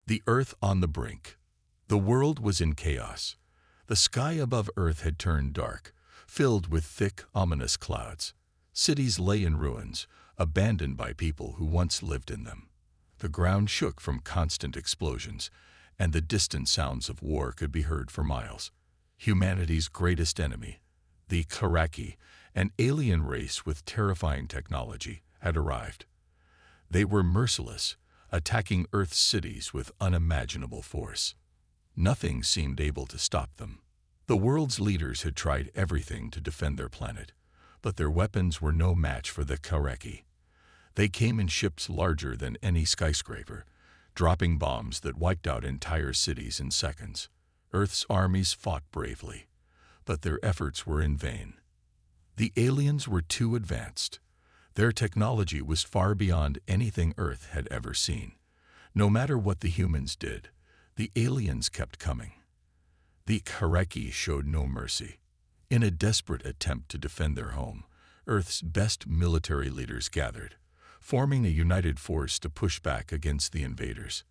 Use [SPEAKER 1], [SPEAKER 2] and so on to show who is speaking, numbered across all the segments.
[SPEAKER 1] The Earth on the brink. The world was in chaos. The sky above Earth had turned dark, filled with thick, ominous clouds. Cities lay in ruins, abandoned by people who once lived in them. The ground shook from constant explosions, and the distant sounds of war could be heard for miles. Humanity's greatest enemy, the Karaki, an alien race with terrifying technology, had arrived. They were merciless, attacking Earth's cities with unimaginable force. Nothing seemed able to stop them. The world's leaders had tried everything to defend their planet, but their weapons were no match for the Karaki. They came in ships larger than any skyscraper, dropping bombs that wiped out entire cities in seconds. Earth's armies fought bravely, but their efforts were in vain. The aliens were too advanced. Their technology was far beyond anything Earth had ever seen. No matter what the humans did, the aliens kept coming. The Karaki showed no mercy. In a desperate attempt to defend their home, Earth's best military leaders gathered, forming a united force to push back against the invaders.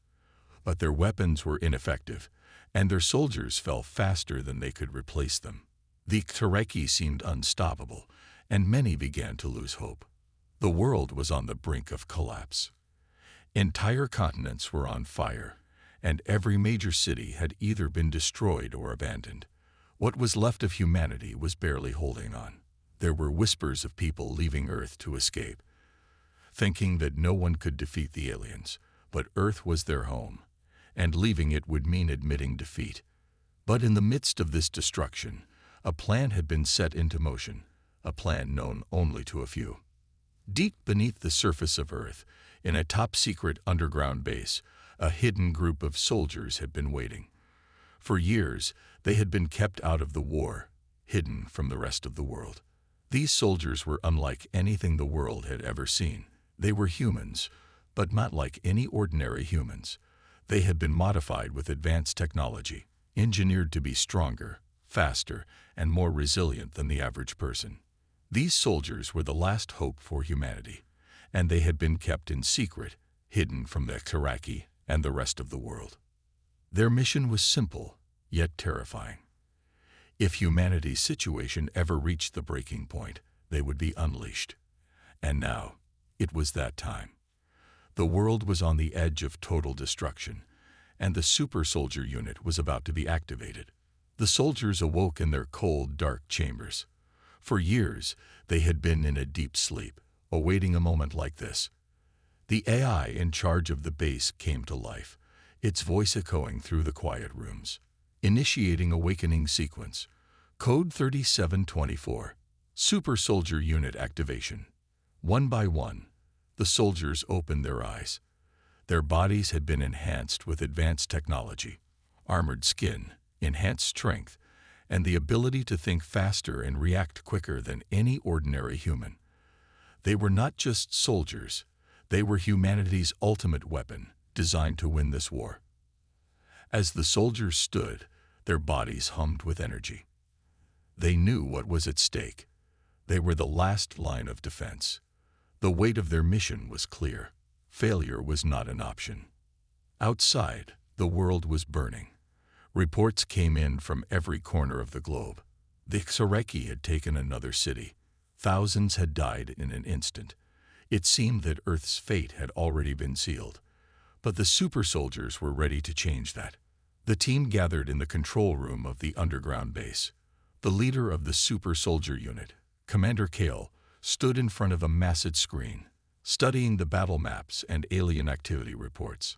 [SPEAKER 1] But their weapons were ineffective, and their soldiers fell faster than they could replace them. The Karaki seemed unstoppable, and many began to lose hope. The world was on the brink of collapse. Entire continents were on fire, and every major city had either been destroyed or abandoned. What was left of humanity was barely holding on. There were whispers of people leaving Earth to escape, thinking that no one could defeat the aliens, but Earth was their home, and leaving it would mean admitting defeat. But in the midst of this destruction, a plan had been set into motion, a plan known only to a few. Deep beneath the surface of Earth, in a top-secret underground base, a hidden group of soldiers had been waiting. For years, they had been kept out of the war, hidden from the rest of the world. These soldiers were unlike anything the world had ever seen. They were humans, but not like any ordinary humans. They had been modified with advanced technology, engineered to be stronger, faster, and more resilient than the average person. These soldiers were the last hope for humanity, and they had been kept in secret, hidden from the Karaki and the rest of the world. Their mission was simple, yet terrifying. If humanity's situation ever reached the breaking point, they would be unleashed. And now, it was that time. The world was on the edge of total destruction, and the super soldier unit was about to be activated. The soldiers awoke in their cold, dark chambers. For years, they had been in a deep sleep, awaiting a moment like this. The AI in charge of the base came to life, its voice echoing through the quiet rooms. Initiating awakening sequence. Code 3724. Super Soldier Unit activation. One by one, the soldiers opened their eyes. Their bodies had been enhanced with advanced technology, armored skin, enhanced strength, and the ability to think faster and react quicker than any ordinary human. They were not just soldiers, they were humanity's ultimate weapon, designed to win this war. As the soldiers stood, their bodies hummed with energy. They knew what was at stake. They were the last line of defense. The weight of their mission was clear. Failure was not an option. Outside, the world was burning. Reports came in from every corner of the globe. The Karaki had taken another city. Thousands had died in an instant. It seemed that Earth's fate had already been sealed. But the super soldiers were ready to change that. The team gathered in the control room of the underground base. The leader of the super soldier unit, Commander Kale, stood in front of a massive screen, studying the battle maps and alien activity reports.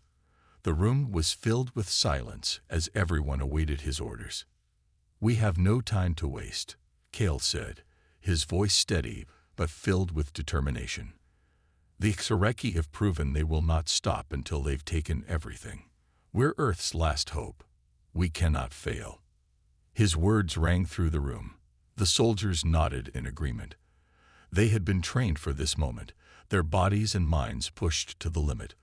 [SPEAKER 1] The room was filled with silence as everyone awaited his orders. "We have no time to waste," Kale said, his voice steady but filled with determination. "The Karaki have proven they will not stop until they've taken everything. We're Earth's last hope. We cannot fail." His words rang through the room. The soldiers nodded in agreement. They had been trained for this moment, their bodies and minds pushed to the limit,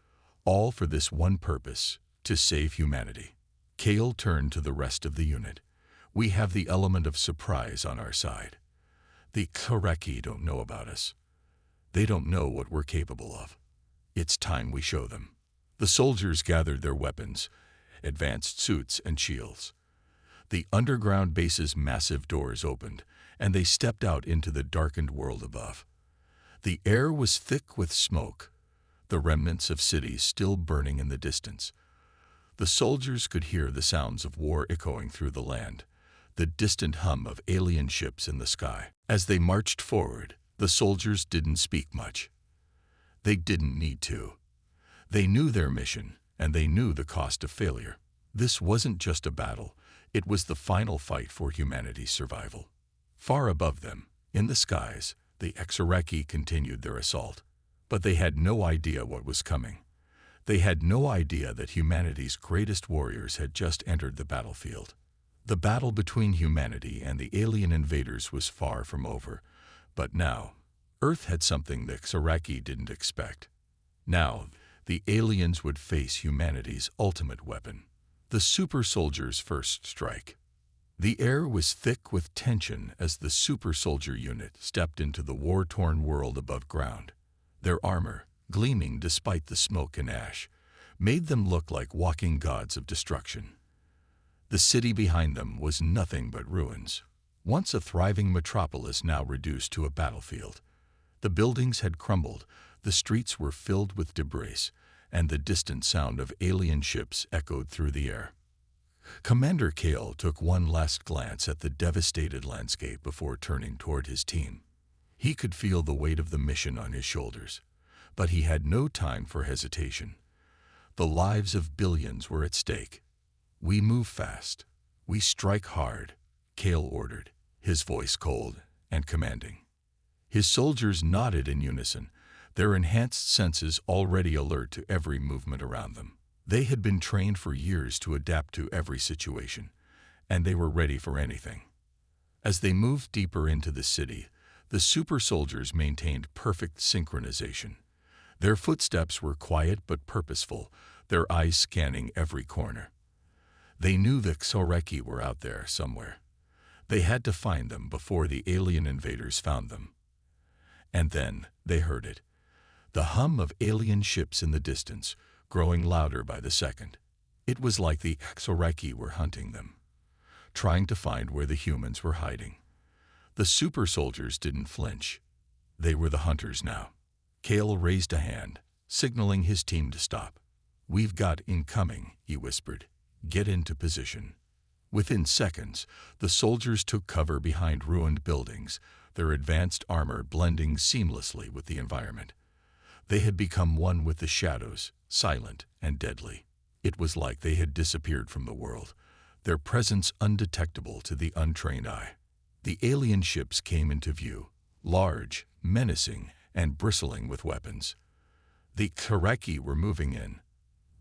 [SPEAKER 1] all for this one purpose, to save humanity. Kale turned to the rest of the unit. "We have the element of surprise on our side. The Karaki don't know about us. They don't know what we're capable of. It's time we show them." The soldiers gathered their weapons, advanced suits and shields. The underground base's massive doors opened, and they stepped out into the darkened world above. The air was thick with smoke, the remnants of cities still burning in the distance. The soldiers could hear the sounds of war echoing through the land, the distant hum of alien ships in the sky. As they marched forward, the soldiers didn't speak much. They didn't need to. They knew their mission, and they knew the cost of failure. This wasn't just a battle, it was the final fight for humanity's survival. Far above them, in the skies, the Xereki continued their assault. But they had no idea what was coming. They had no idea that humanity's greatest warriors had just entered the battlefield. The battle between humanity and the alien invaders was far from over. But now, Earth had something the Xereki didn't expect. Now, the aliens would face humanity's ultimate weapon, the super soldiers' first strike. The air was thick with tension as the super soldier unit stepped into the war-torn world above ground. Their armor, gleaming despite the smoke and ash, made them look like walking gods of destruction. The city behind them was nothing but ruins. Once a thriving metropolis, now reduced to a battlefield. The buildings had crumbled, the streets were filled with debris, and the distant sound of alien ships echoed through the air. Commander Kale took one last glance at the devastated landscape before turning toward his team. He could feel the weight of the mission on his shoulders, but he had no time for hesitation. The lives of billions were at stake. "We move fast. We strike hard," Kale ordered, his voice cold and commanding. His soldiers nodded in unison, their enhanced senses already alert to every movement around them. They had been trained for years to adapt to every situation, and they were ready for anything. As they moved deeper into the city, the super soldiers maintained perfect synchronization. Their footsteps were quiet but purposeful, their eyes scanning every corner. They knew the Xereki were out there somewhere. They had to find them before the alien invaders found them. And then they heard it. The hum of alien ships in the distance, growing louder by the second. It was like the Xereki were hunting them, trying to find where the humans were hiding. The super soldiers didn't flinch. They were the hunters now. Kale raised a hand, signaling his team to stop. "We've got incoming," he whispered. "Get into position." Within seconds, the soldiers took cover behind ruined buildings, their advanced armor blending seamlessly with the environment. They had become one with the shadows, silent and deadly. It was like they had disappeared from the world, their presence undetectable to the untrained eye. The alien ships came into view, large, menacing, and bristling with weapons. The Xereki were moving in.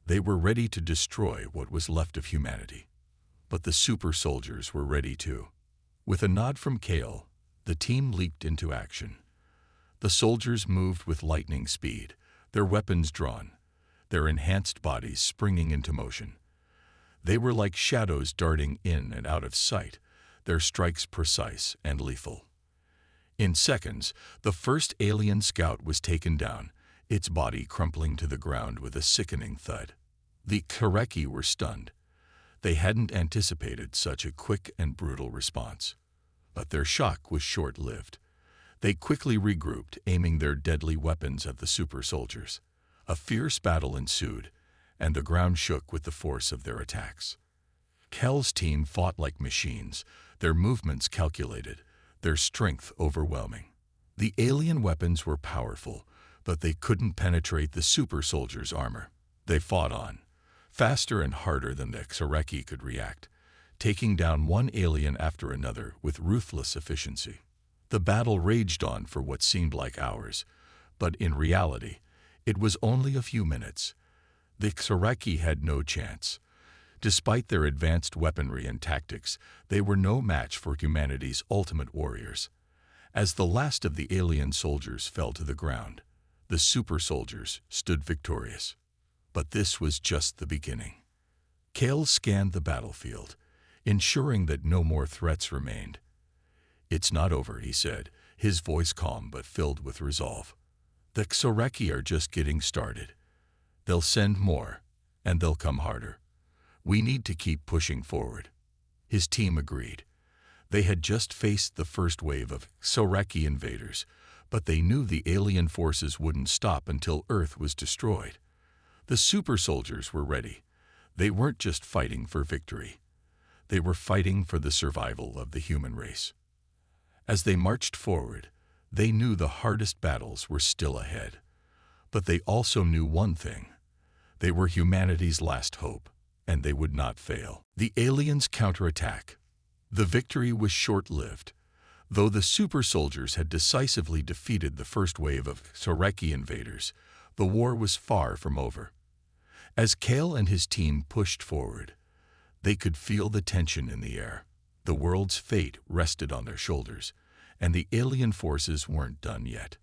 [SPEAKER 1] They were ready to destroy what was left of humanity. But the super soldiers were ready too. With a nod from Kale, the team leaped into action. The soldiers moved with lightning speed, their weapons drawn, their enhanced bodies springing into motion. They were like shadows darting in and out of sight, their strikes precise and lethal. In seconds, the first alien scout was taken down, its body crumpling to the ground with a sickening thud. The Xereki were stunned. They hadn't anticipated such a quick and brutal response. But their shock was short-lived. They quickly regrouped, aiming their deadly weapons at the super soldiers. A fierce battle ensued, and the ground shook with the force of their attacks. Kel's team fought like machines, their movements calculated, their strength overwhelming. The alien weapons were powerful, but they couldn't penetrate the super soldiers' armor. They fought on, faster and harder than the Xereki could react, taking down one alien after another with ruthless efficiency. The battle raged on for what seemed like hours, but in reality, it was only a few minutes. The Xereki had no chance. Despite their advanced weaponry and tactics, they were no match for humanity's ultimate warriors. As the last of the alien soldiers fell to the ground, the super soldiers stood victorious. But this was just the beginning. Kale scanned the battlefield, ensuring that no more threats remained. "It's not over," he said, his voice calm but filled with resolve. "The Xereki are just getting started. They'll send more, and they'll come harder. We need to keep pushing forward." His team agreed. They had just faced the first wave of Soraki invaders, but they knew the alien forces wouldn't stop until Earth was destroyed. The super soldiers were ready. They weren't just fighting for victory. They were fighting for the survival of the human race. As they marched forward, they knew the hardest battles were still ahead. But they also knew one thing. They were humanity's last hope, and they would not fail. The aliens' counterattack. The victory was short-lived. Though the super soldiers had decisively defeated the first wave of Soraki invaders, the war was far from over. As Kale and his team pushed forward, they could feel the tension in the air. The world's fate rested on their shoulders, and the alien forces weren't done yet.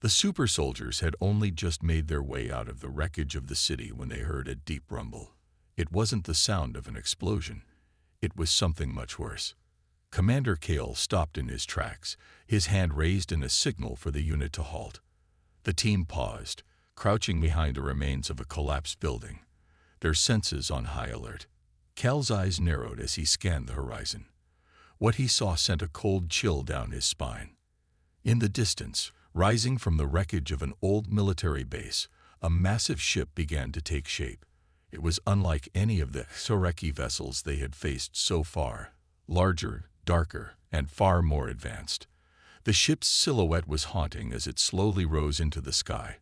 [SPEAKER 1] The super soldiers had only just made their way out of the wreckage of the city when they heard a deep rumble. It wasn't the sound of an explosion. It was something much worse. Commander Kale stopped in his tracks, his hand raised in a signal for the unit to halt. The team paused, crouching behind the remains of a collapsed building, their senses on high alert. Kale's eyes narrowed as he scanned the horizon. What he saw sent a cold chill down his spine. In the distance, rising from the wreckage of an old military base, a massive ship began to take shape. It was unlike any of the Soraki vessels they had faced so far, larger, darker, and far more advanced. The ship's silhouette was haunting as it slowly rose into the sky,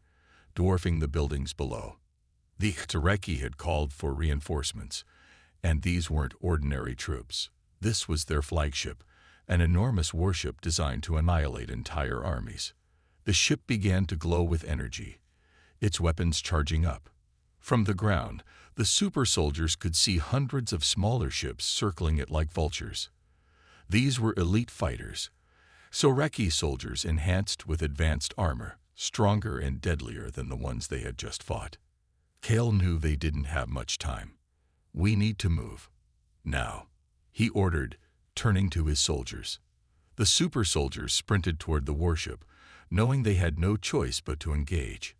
[SPEAKER 1] dwarfing the buildings below. The Soraki had called for reinforcements, and these weren't ordinary troops. This was their flagship, an enormous warship designed to annihilate entire armies. The ship began to glow with energy, its weapons charging up. From the ground, the super soldiers could see hundreds of smaller ships circling it like vultures. These were elite fighters, Soraki soldiers enhanced with advanced armor, stronger and deadlier than the ones they had just fought. Kale knew they didn't have much time. "We need to move. Now," he ordered, turning to his soldiers. The super soldiers sprinted toward the warship, knowing they had no choice but to engage.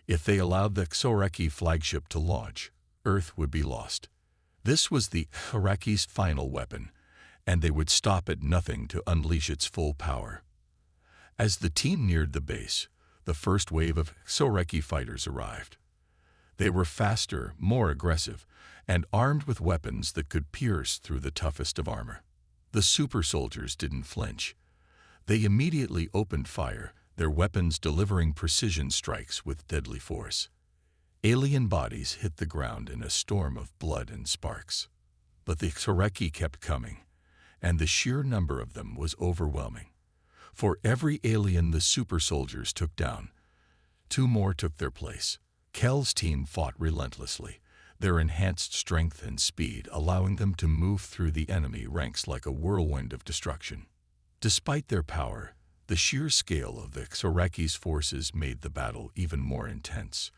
[SPEAKER 1] If they allowed the Soraki flagship to launch, Earth would be lost. This was the Soraki's final weapon, and they would stop at nothing to unleash its full power. As the team neared the base, the first wave of Soraki fighters arrived. They were faster, more aggressive, and armed with weapons that could pierce through the toughest of armor. The super soldiers didn't flinch. They immediately opened fire, their weapons delivering precision strikes with deadly force. Alien bodies hit the ground in a storm of blood and sparks. But the Soraki kept coming, and the sheer number of them was overwhelming. For every alien the super soldiers took down, 2 more took their place. Kel's team fought relentlessly, their enhanced strength and speed allowing them to move through the enemy ranks like a whirlwind of destruction. Despite their power, the sheer scale of the Soraki's forces made the battle even more intense.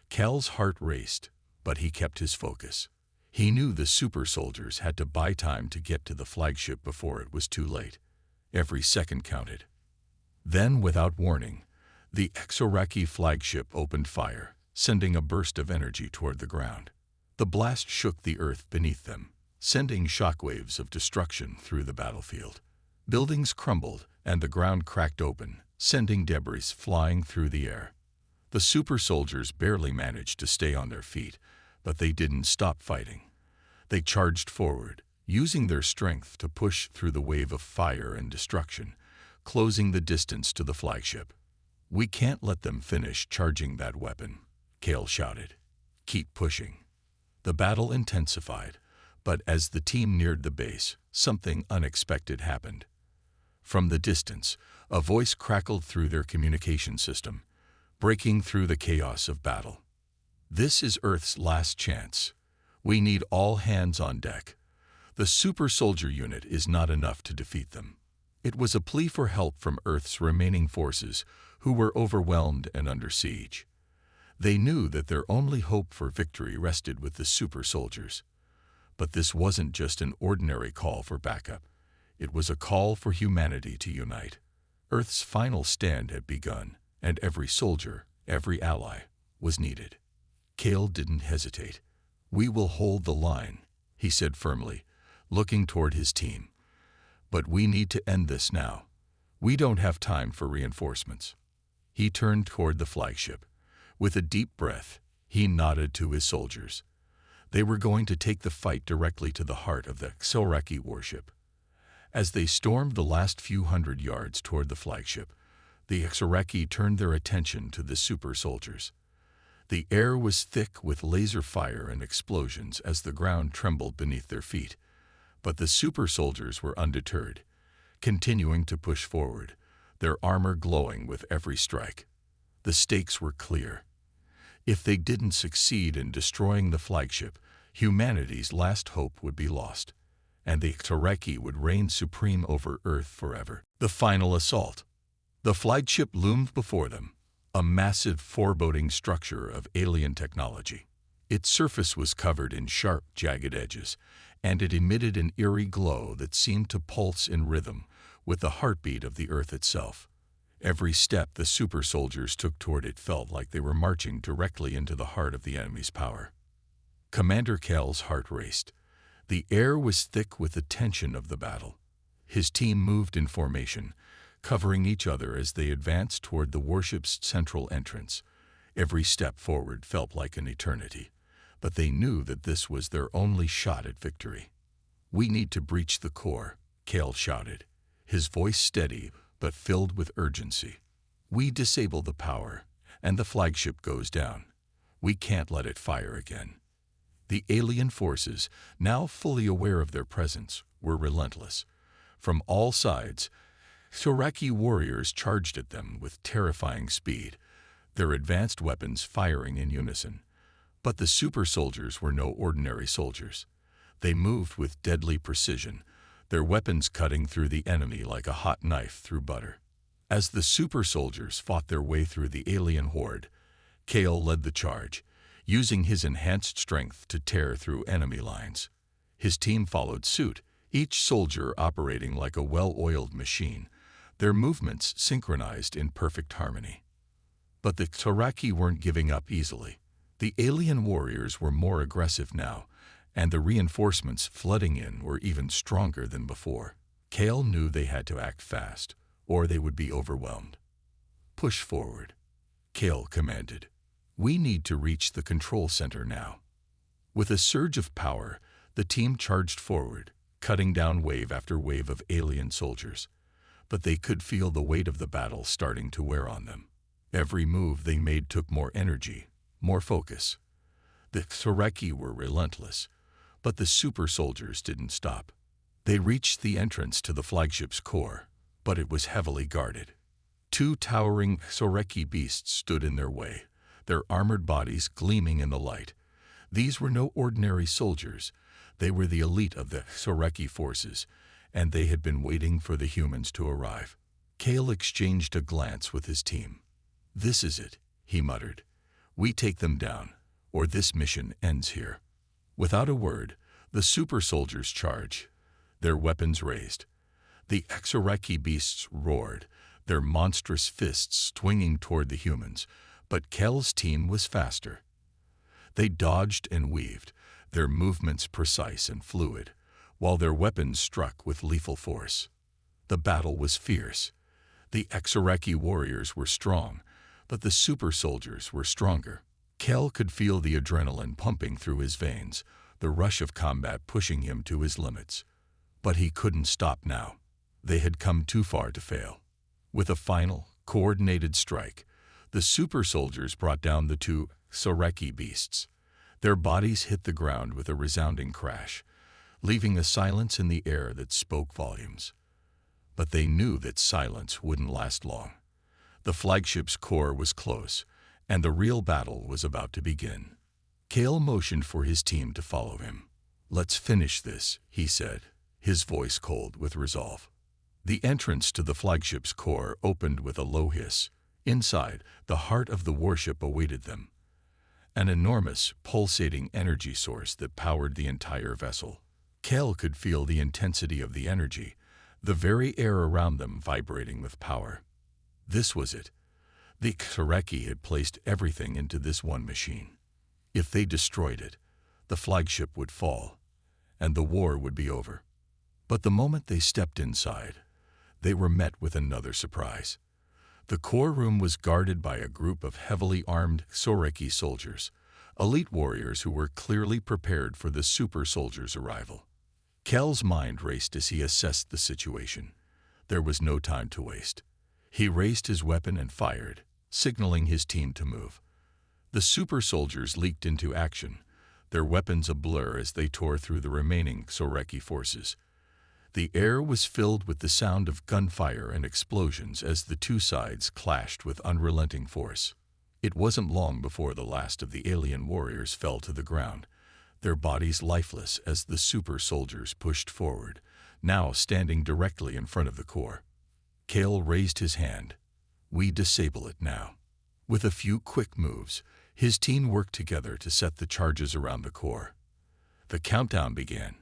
[SPEAKER 1] Kel's heart raced, but he kept his focus. He knew the super soldiers had to buy time to get to the flagship before it was too late. Every second counted. Then, without warning, the Soraki flagship opened fire, sending a burst of energy toward the ground. The blast shook the earth beneath them, sending shockwaves of destruction through the battlefield. Buildings crumbled, and the ground cracked open, sending debris flying through the air. The super soldiers barely managed to stay on their feet, but they didn't stop fighting. They charged forward, using their strength to push through the wave of fire and destruction, closing the distance to the flagship. "We can't let them finish charging that weapon," Kale shouted. "Keep pushing." The battle intensified, but as the team neared the base, something unexpected happened. From the distance, a voice crackled through their communication system, breaking through the chaos of battle. "This is Earth's last chance. We need all hands on deck. The super soldier unit is not enough to defeat them." It was a plea for help from Earth's remaining forces, who were overwhelmed and under siege. They knew that their only hope for victory rested with the super soldiers. But this wasn't just an ordinary call for backup. It was a call for humanity to unite. Earth's final stand had begun, and every soldier, every ally, was needed. Kale didn't hesitate. "We will hold the line," he said firmly, looking toward his team. "But we need to end this now. We don't have time for reinforcements." He turned toward the flagship. With a deep breath, he nodded to his soldiers. They were going to take the fight directly to the heart of the Xoreki warship. As they stormed the last few hundred yards toward the flagship, the Xoreki turned their attention to the super soldiers. The air was thick with laser fire and explosions as the ground trembled beneath their feet. But the super soldiers were undeterred, continuing to push forward, their armor glowing with every strike. The stakes were clear. If they didn't succeed in destroying the flagship, humanity's last hope would be lost, and the Xoreki would reign supreme over Earth forever. The final assault. The flagship loomed before them, a massive foreboding structure of alien technology. Its surface was covered in sharp, jagged edges, and it emitted an eerie glow that seemed to pulse in rhythm with the heartbeat of the Earth itself. Every step the super soldiers took toward it felt like they were marching directly into the heart of the enemy's power. Commander Kale's heart raced. The air was thick with the tension of the battle. His team moved in formation, covering each other as they advanced toward the warship's central entrance. Every step forward felt like an eternity, but they knew that this was their only shot at victory. "We need to breach the core," Kale shouted, his voice steady but filled with urgency. "We disable the power, and the flagship goes down. We can't let it fire again." The alien forces, now fully aware of their presence, were relentless. From all sides, Xoreki warriors charged at them with terrifying speed, their advanced weapons firing in unison. But the super soldiers were no ordinary soldiers. They moved with deadly precision, their weapons cutting through the enemy like a hot knife through butter. As the super soldiers fought their way through the alien horde, Kale led the charge, using his enhanced strength to tear through enemy lines. His team followed suit, each soldier operating like a well-oiled machine, their movements synchronized in perfect harmony. But the Xoreki weren't giving up easily. The alien warriors were more aggressive now, and the reinforcements flooding in were even stronger than before. Kale knew they had to act fast, or they would be overwhelmed. "Push forward," Kale commanded. "We need to reach the control center now." With a surge of power, the team charged forward, cutting down wave after wave of alien soldiers. But they could feel the weight of the battle starting to wear on them. Every move they made took more energy, more focus. The Xoreki were relentless, but the super soldiers didn't stop. They reached the entrance to the flagship's core, but it was heavily guarded. Two towering Xoreki beasts stood in their way, their armored bodies gleaming in the light. These were no ordinary soldiers. They were the elite of the Xoreki forces, and they had been waiting for the humans to arrive. Kale exchanged a glance with his team. "This is it," he muttered. "We take them down, or this mission ends here." Without a word, the super soldiers charged, their weapons raised. The Xoreki beasts roared, their monstrous fists swinging toward the humans, but Kale's team was faster. They dodged and weaved, their movements precise and fluid, while their weapons struck with lethal force. The battle was fierce. The Xoreki warriors were strong, but the super soldiers were stronger. Kale could feel the adrenaline pumping through his veins, the rush of combat pushing him to his limits. But he couldn't stop now. They had come too far to fail. With a final, coordinated strike, the super soldiers brought down the two Xoreki beasts. Their bodies hit the ground with a resounding crash, leaving a silence in the air that spoke volumes. But they knew that silence wouldn't last long. The flagship's core was close, and the real battle was about to begin. Kale motioned for his team to follow him. "Let's finish this," he said, his voice cold with resolve. The entrance to the flagship's core opened with a low hiss. Inside, the heart of the warship awaited them, an enormous, pulsating energy source that powered the entire vessel. Kale could feel the intensity of the energy, the very air around them vibrating with power. This was it. The Xoreki had placed everything into this one machine. If they destroyed it, the flagship would fall, and the war would be over. But the moment they stepped inside, they were met with another surprise. The core room was guarded by a group of heavily armed Soreki soldiers, elite warriors who were clearly prepared for the super soldiers' arrival. Kel's mind raced as he assessed the situation. There was no time to waste. He raised his weapon and fired, signaling his team to move. The super soldiers leaped into action, their weapons a blur as they tore through the remaining Soreki forces. The air was filled with the sound of gunfire and explosions as the two sides clashed with unrelenting force. It wasn't long before the last of the alien warriors fell to the ground, their bodies lifeless as the super soldiers pushed forward, now standing directly in front of the core. Kale raised his hand. "We disable it now." With a few quick moves, his team worked together to set the charges around the core. The countdown began.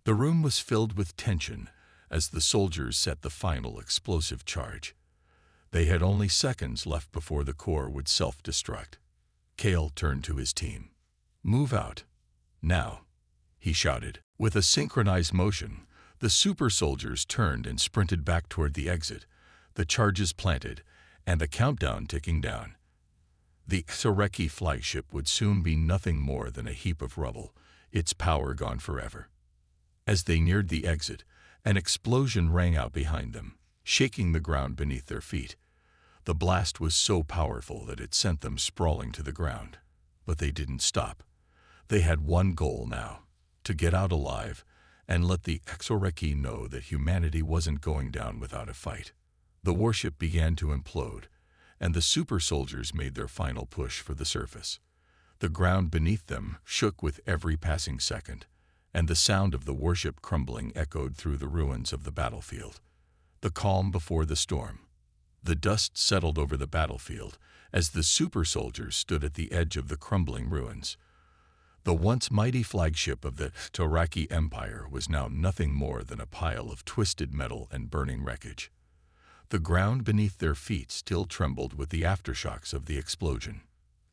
[SPEAKER 1] The room was filled with tension as the soldiers set the final explosive charge. They had only seconds left before the core would self-destruct. Kale turned to his team. "Move out. Now," he shouted. With a synchronized motion, the super soldiers turned and sprinted back toward the exit, the charges planted, and the countdown ticking down. The Soreki flagship would soon be nothing more than a heap of rubble, its power gone forever. As they neared the exit, an explosion rang out behind them, shaking the ground beneath their feet. The blast was so powerful that it sent them sprawling to the ground. But they didn't stop. They had one goal now, to get out alive and let the Soreki know that humanity wasn't going down without a fight. The warship began to implode, and the super soldiers made their final push for the surface. The ground beneath them shook with every passing second, and the sound of the warship crumbling echoed through the ruins of the battlefield. The calm before the storm. The dust settled over the battlefield as the super soldiers stood at the edge of the crumbling ruins. The once mighty flagship of the Soreki Empire was now nothing more than a pile of twisted metal and burning wreckage. The ground beneath their feet still trembled with the aftershocks of the explosion.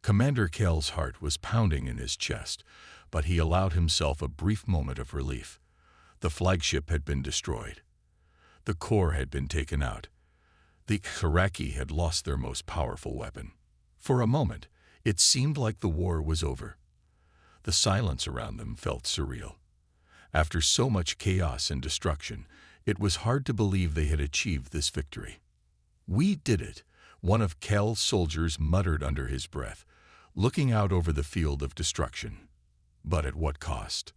[SPEAKER 1] Commander Kell's heart was pounding in his chest, but he allowed himself a brief moment of relief. The flagship had been destroyed. The core had been taken out. The Soreki had lost their most powerful weapon. For a moment, it seemed like the war was over. The silence around them felt surreal. After so much chaos and destruction, it was hard to believe they had achieved this victory. "We did it," one of Kel's soldiers muttered under his breath, looking out over the field of destruction. But at what cost?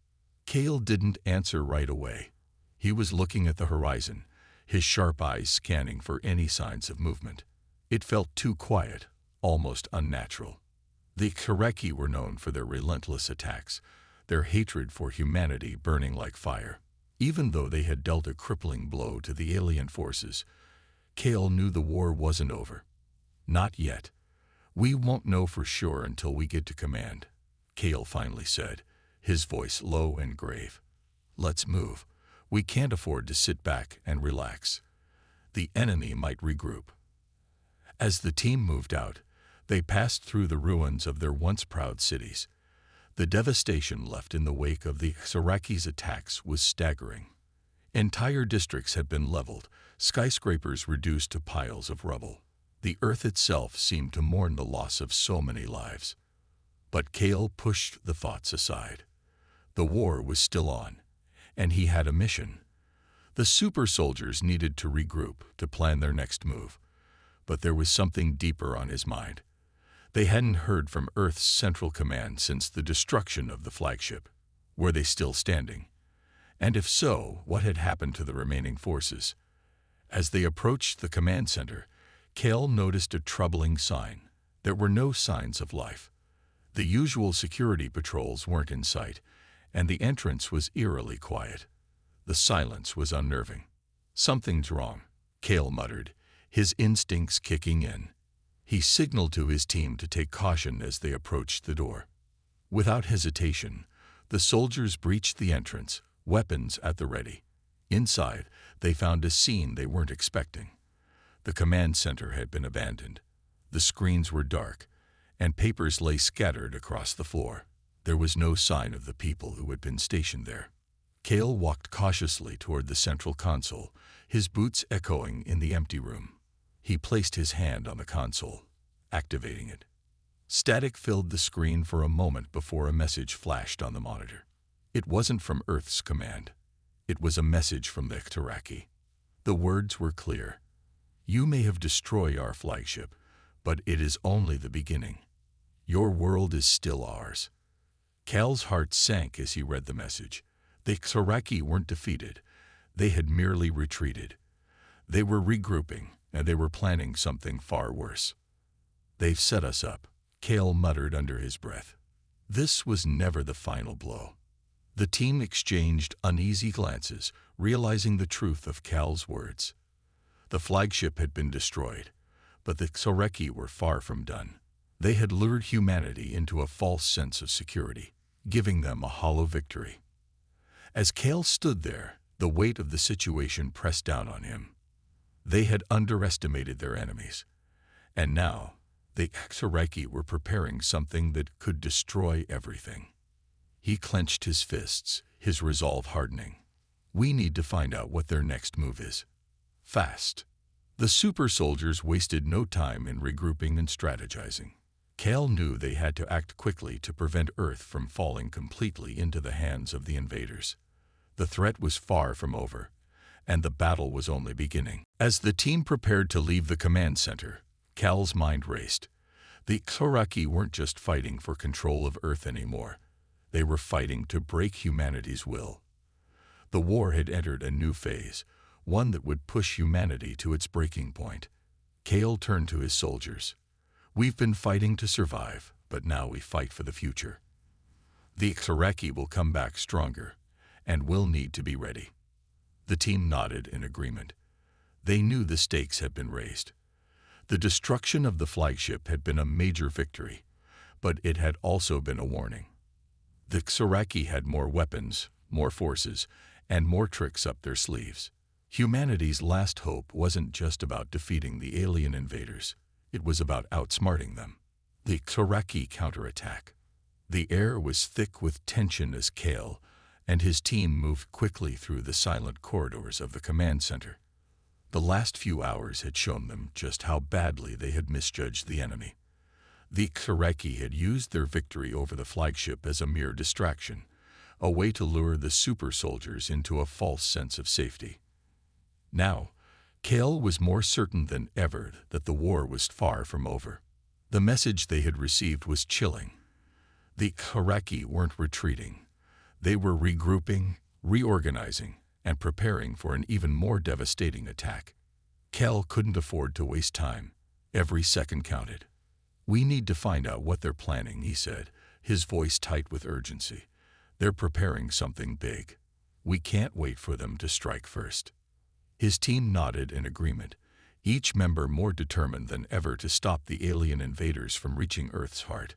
[SPEAKER 1] Kale didn't answer right away. He was looking at the horizon, his sharp eyes scanning for any signs of movement. It felt too quiet, almost unnatural. The Soreki were known for their relentless attacks, their hatred for humanity burning like fire. Even though they had dealt a crippling blow to the alien forces, Kale knew the war wasn't over. "Not yet. We won't know for sure until we get to command," Kale finally said, his voice low and grave. "Let's move. We can't afford to sit back and relax. The enemy might regroup." As the team moved out, they passed through the ruins of their once proud cities. The devastation left in the wake of the Soreki's attacks was staggering. Entire districts had been leveled, skyscrapers reduced to piles of rubble. The earth itself seemed to mourn the loss of so many lives. But Kale pushed the thoughts aside. The war was still on, and he had a mission. The super soldiers needed to regroup to plan their next move. But there was something deeper on his mind. They hadn't heard from Earth's Central Command since the destruction of the flagship. Were they still standing? And if so, what had happened to the remaining forces? As they approached the command center, Kale noticed a troubling sign. There were no signs of life. The usual security patrols weren't in sight, and the entrance was eerily quiet. The silence was unnerving. "Something's wrong," Kale muttered, his instincts kicking in. He signaled to his team to take caution as they approached the door. Without hesitation, the soldiers breached the entrance, weapons at the ready. Inside, they found a scene they weren't expecting. The command center had been abandoned. The screens were dark, and papers lay scattered across the floor. There was no sign of the people who had been stationed there. Kale walked cautiously toward the central console, his boots echoing in the empty room. He placed his hand on the console, activating it. Static filled the screen for a moment before a message flashed on the monitor. It wasn't from Earth's command. It was a message from the Taraki. The words were clear. "You may have destroyed our flagship, but it is only the beginning. Your world is still ours." Cal's heart sank as he read the message. The Taraki weren't defeated. They had merely retreated. They were regrouping, and they were planning something far worse. "They've set us up," Kale muttered under his breath. This was never the final blow. The team exchanged uneasy glances, realizing the truth of Cal's words. The flagship had been destroyed, but the Xoreki were far from done. They had lured humanity into a false sense of security, giving them a hollow victory. As Kale stood there, the weight of the situation pressed down on him. They had underestimated their enemies, and now the Xoreki were preparing something that could destroy everything. He clenched his fists, his resolve hardening. "We need to find out what their next move is. Fast." The super soldiers wasted no time in regrouping and strategizing. Kale knew they had to act quickly to prevent Earth from falling completely into the hands of the invaders. The threat was far from over, and the battle was only beginning. As the team prepared to leave the command center, Cal's mind raced. The Xoreki weren't just fighting for control of Earth anymore. They were fighting to break humanity's will. The war had entered a new phase, one that would push humanity to its breaking point. Kale turned to his soldiers. "We've been fighting to survive, but now we fight for the future. The Xoreki will come back stronger, and we'll need to be ready." The team nodded in agreement. They knew the stakes had been raised. The destruction of the flagship had been a major victory, but it had also been a warning. The Xoreki had more weapons, more forces, and more tricks up their sleeves. Humanity's last hope wasn't just about defeating the alien invaders. It was about outsmarting them. The Xoreki counterattack. The air was thick with tension as Kale and his team moved quickly through the silent corridors of the command center. The last few hours had shown them just how badly they had misjudged the enemy. The Xoreki had used their victory over the flagship as a mere distraction, a way to lure the super soldiers into a false sense of safety. Now, Kale was more certain than ever that the war was far from over. The message they had received was chilling. The Xoreki weren't retreating. They were regrouping, reorganizing, and preparing for an even more devastating attack. Kale couldn't afford to waste time. Every second counted. "We need to find out what they're planning," he said, his voice tight with urgency. "They're preparing something big. We can't wait for them to strike first." His team nodded in agreement, each member more determined than ever to stop the alien invaders from reaching Earth's heart.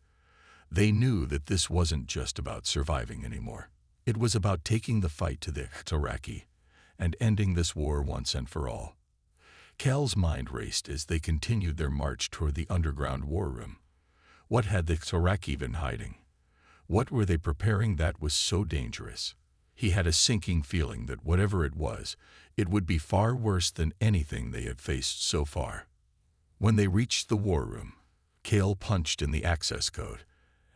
[SPEAKER 1] They knew that this wasn't just about surviving anymore. It was about taking the fight to the Xoreki and ending this war once and for all. Cal's mind raced as they continued their march toward the underground war room. What had the Xoreki been hiding? What were they preparing that was so dangerous? He had a sinking feeling that whatever it was, it would be far worse than anything they had faced so far. When they reached the war room, Kale punched in the access code,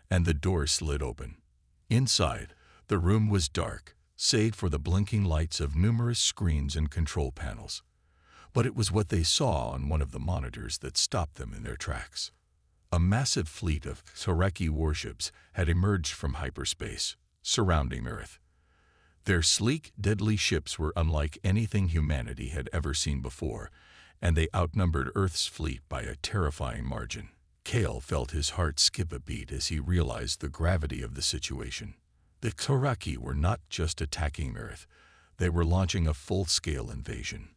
[SPEAKER 1] and the door slid open. Inside, the room was dark, save for the blinking lights of numerous screens and control panels. But it was what they saw on one of the monitors that stopped them in their tracks. A massive fleet of Xoreki warships had emerged from hyperspace, surrounding Earth. Their sleek, deadly ships were unlike anything humanity had ever seen before, and they outnumbered Earth's fleet by a terrifying margin. Kale felt his heart skip a beat as he realized the gravity of the situation. The Xoreki were not just attacking Earth, they were launching a full-scale invasion.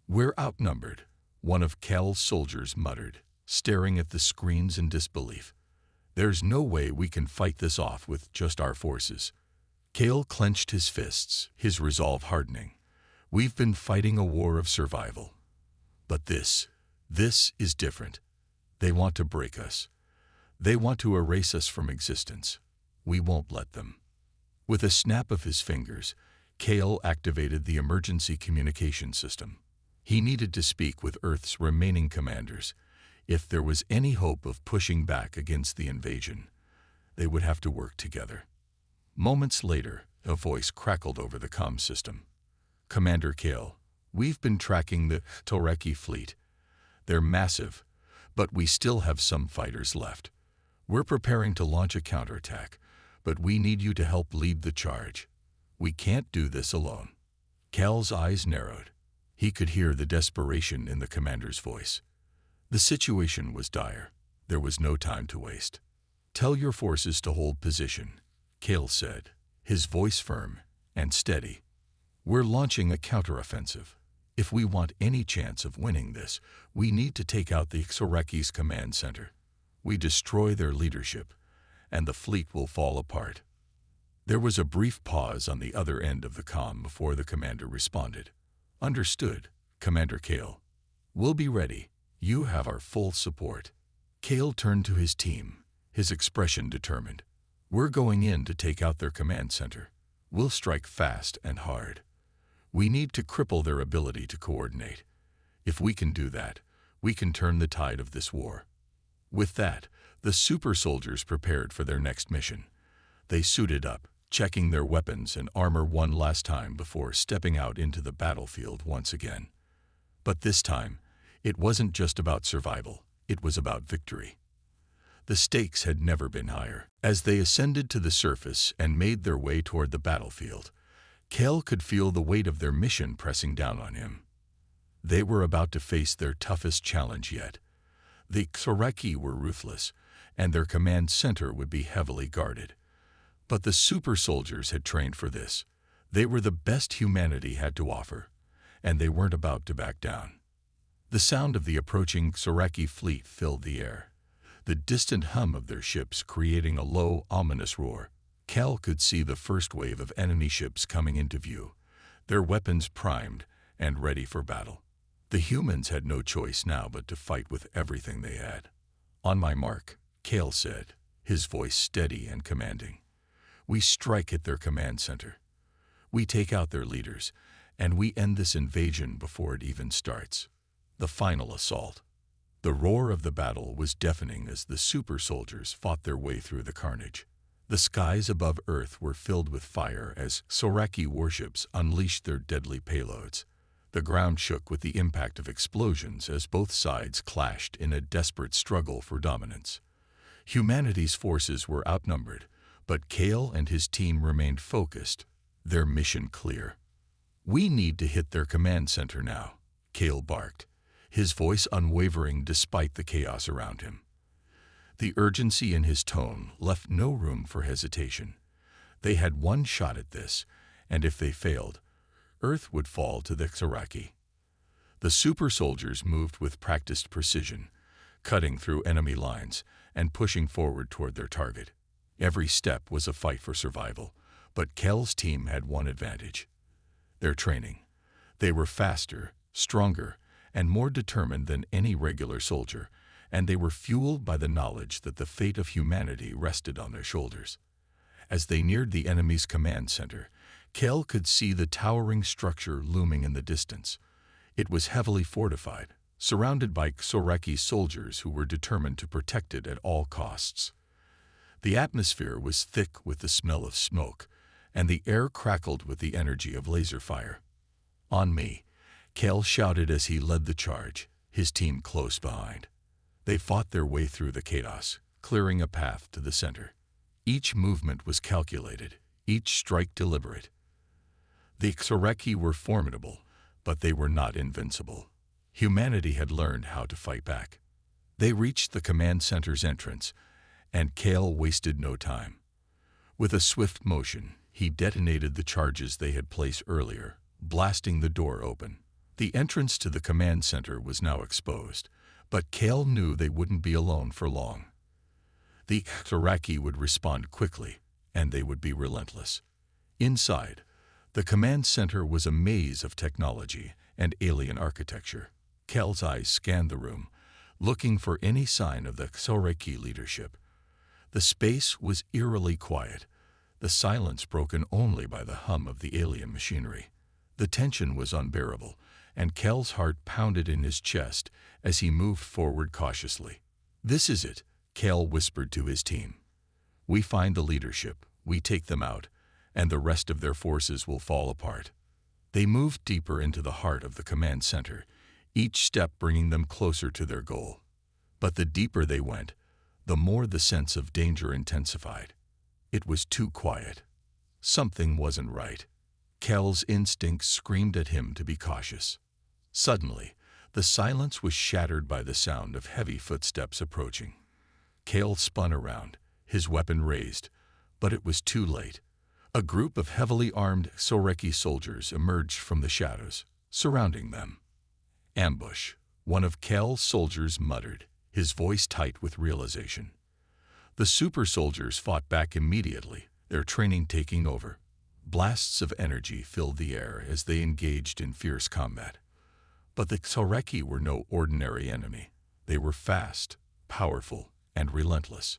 [SPEAKER 1] "We're outnumbered," one of Cal's soldiers muttered, staring at the screens in disbelief. "There's no way we can fight this off with just our forces." Kale clenched his fists, his resolve hardening. "We've been fighting a war of survival. But this is different. They want to break us. They want to erase us from existence. We won't let them. With a snap of his fingers, Kale activated the emergency communication system. He needed to speak with Earth's remaining commanders. If there was any hope of pushing back against the invasion, they would have to work together. Moments later, a voice crackled over the comm system. "Commander Kale, we've been tracking the Toreki fleet. They're massive, but we still have some fighters left. We're preparing to launch a counterattack, but we need you to help lead the charge. We can't do this alone." Kale's eyes narrowed. He could hear the desperation in the commander's voice. The situation was dire. There was no time to waste. "Tell your forces to hold position," Kale said, his voice firm and steady. "We're launching a counteroffensive. If we want any chance of winning this, we need to take out the Xoreki's command center. We destroy their leadership, and the fleet will fall apart." There was a brief pause on the other end of the comm before the commander responded. "Understood, Commander Kale. We'll be ready. You have our full support." Kale turned to his team, his expression determined. "We're going in to take out their command center. We'll strike fast and hard. We need to cripple their ability to coordinate. If we can do that, we can turn the tide of this war." With that, the super soldiers prepared for their next mission. They suited up, checking their weapons and armor one last time before stepping out into the battlefield once again. But this time, it wasn't just about survival, it was about victory. The stakes had never been higher. As they ascended to the surface and made their way toward the battlefield, Kale could feel the weight of their mission pressing down on him. They were about to face their toughest challenge yet. The Xoreki were ruthless, and their command center would be heavily guarded. But the super soldiers had trained for this. They were the best humanity had to offer, and they weren't about to back down. The sound of the approaching Xoreki fleet filled the air, the distant hum of their ships creating a low, ominous roar. Cal could see the first wave of enemy ships coming into view, their weapons primed and ready for battle. The humans had no choice now but to fight with everything they had. "On my mark," Kale said, his voice steady and commanding. "We strike at their command center. We take out their leaders, and we end this invasion before it even starts." The final assault. The roar of the battle was deafening as the super soldiers fought their way through the carnage. The skies above Earth were filled with fire as Xoreki warships unleashed their deadly payloads. The ground shook with the impact of explosions as both sides clashed in a desperate struggle for dominance. Humanity's forces were outnumbered, but Kale and his team remained focused, their mission clear. "We need to hit their command center now," Kale barked, his voice unwavering despite the chaos around him. The urgency in his tone left no room for hesitation. They had one shot at this, and if they failed, Earth would fall to the Xoreki. The super soldiers moved with practiced precision, cutting through enemy lines and pushing forward toward their target. Every step was a fight for survival, but Kel's team had one advantage: their training. They were faster, stronger, and more determined than any regular soldier, and they were fueled by the knowledge that the fate of humanity rested on their shoulders. As they neared the enemy's command center, Kel could see the towering structure looming in the distance. It was heavily fortified, surrounded by Xoreki soldiers who were determined to protect it at all costs. The atmosphere was thick with the smell of smoke, and the air crackled with the energy of laser fire. "On me," Kel shouted as he led the charge, his team close behind. They fought their way through the chaos, clearing a path to the center. Each movement was calculated, each strike deliberate. The Xoreki were formidable, but they were not invincible. Humanity had learned how to fight back. They reached the command center's entrance, and Kale wasted no time. With a swift motion, he detonated the charges they had placed earlier, blasting the door open. The entrance to the command center was now exposed, but Kale knew they wouldn't be alone for long. The Xoreki would respond quickly, and they would be relentless. Inside, the command center was a maze of technology and alien architecture. Kel's eyes scanned the room, looking for any sign of the Xoreki leadership. The space was eerily quiet, the silence broken only by the hum of the alien machinery. The tension was unbearable, and Kel's heart pounded in his chest as he moved forward cautiously. "This is it," Kel whispered to his team. "We find the leadership, we take them out, and the rest of their forces will fall apart." They moved deeper into the heart of the command center, each step bringing them closer to their goal. But the deeper they went, the more the sense of danger intensified. It was too quiet. Something wasn't right. Kel's instincts screamed at him to be cautious. Suddenly, the silence was shattered by the sound of heavy footsteps approaching. Kel spun around, his weapon raised, but it was too late. A group of heavily armed Soreki soldiers emerged from the shadows, surrounding them. "Ambush," one of Kel's soldiers muttered, his voice tight with realization. The super soldiers fought back immediately, their training taking over. Blasts of energy filled the air as they engaged in fierce combat. But the Soreki were no ordinary enemy. They were fast, powerful, and relentless.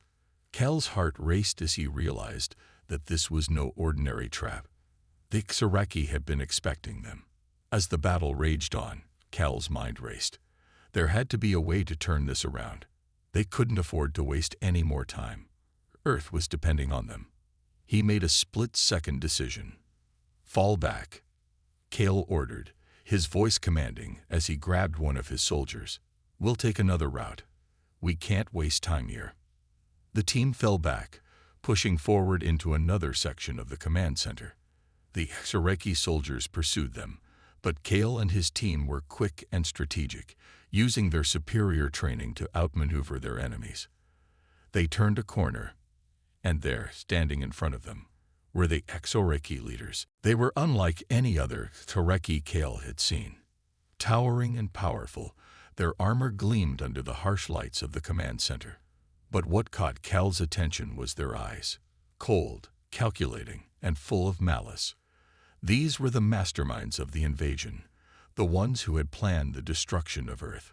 [SPEAKER 1] Kel's heart raced as he realized that this was no ordinary trap. The Soreki had been expecting them. As the battle raged on, Kel's mind raced. There had to be a way to turn this around. They couldn't afford to waste any more time. Earth was depending on them. He made a split-second decision. "Fall back," Kel ordered, his voice commanding as he grabbed one of his soldiers. "We'll take another route. We can't waste time here." The team fell back, pushing forward into another section of the command center. The Soreki soldiers pursued them, but Kel and his team were quick and strategic, using their superior training to outmaneuver their enemies. They turned a corner, and there, standing in front of them, were the Soreki leaders. They were unlike any other Soreki Kel had seen. Towering and powerful, their armor gleamed under the harsh lights of the command center. But what caught Kel's attention was their eyes, cold, calculating, and full of malice. These were the masterminds of the invasion, the ones who had planned the destruction of Earth.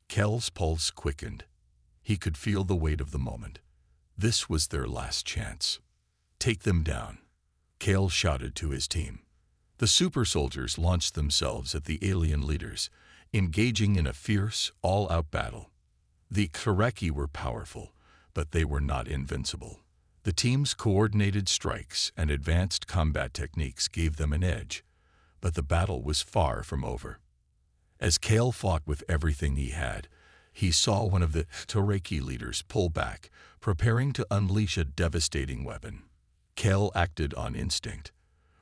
[SPEAKER 1] Kel's pulse quickened. He could feel the weight of the moment. This was their last chance. "Take them down," Kel shouted to his team. The super soldiers launched themselves at the alien leaders, engaging in a fierce, all-out battle. The Soreki were powerful, but they were not invincible. The team's coordinated strikes and advanced combat techniques gave them an edge, but the battle was far from over. As Kel fought with everything he had, he saw one of the Soreki leaders pull back, preparing to unleash a devastating weapon. Kel acted on instinct.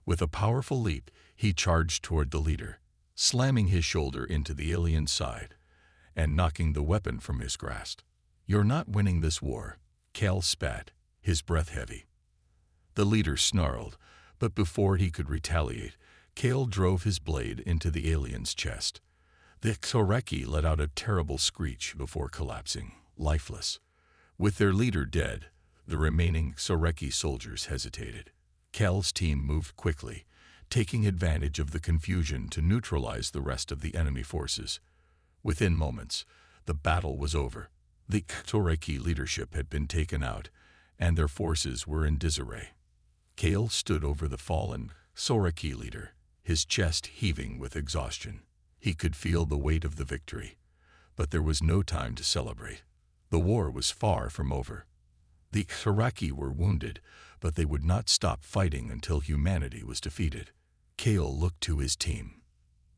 [SPEAKER 1] With a powerful leap, he charged toward the leader, slamming his shoulder into the alien's side and knocking the weapon from his grasp. "You're not winning this war," Kel spat, his breath heavy. The leader snarled, but before he could retaliate, Kel drove his blade into the alien's chest. The Soreki let out a terrible screech before collapsing, lifeless. With their leader dead, the remaining Soreki soldiers hesitated. Kel's team moved quickly, taking advantage of the confusion to neutralize the rest of the enemy forces. Within moments, the battle was over. The Soreki leadership had been taken out, and their forces were in disarray. Kel stood over the fallen Soreki leader, his chest heaving with exhaustion. He could feel the weight of the victory, but there was no time to celebrate. The war was far from over. The Soreki were wounded, but they would not stop fighting until humanity was defeated. Kel looked to his team.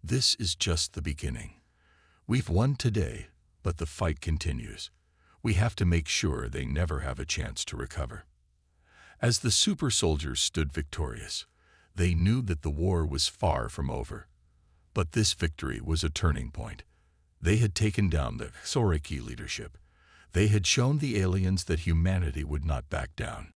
[SPEAKER 1] "This is just the beginning. We've won today, but the fight continues. We have to make sure they never have a chance to recover." As the super soldiers stood victorious, they knew that the war was far from over. But this victory was a turning point. They had taken down the Soreki leadership. They had shown the aliens that humanity would not back down.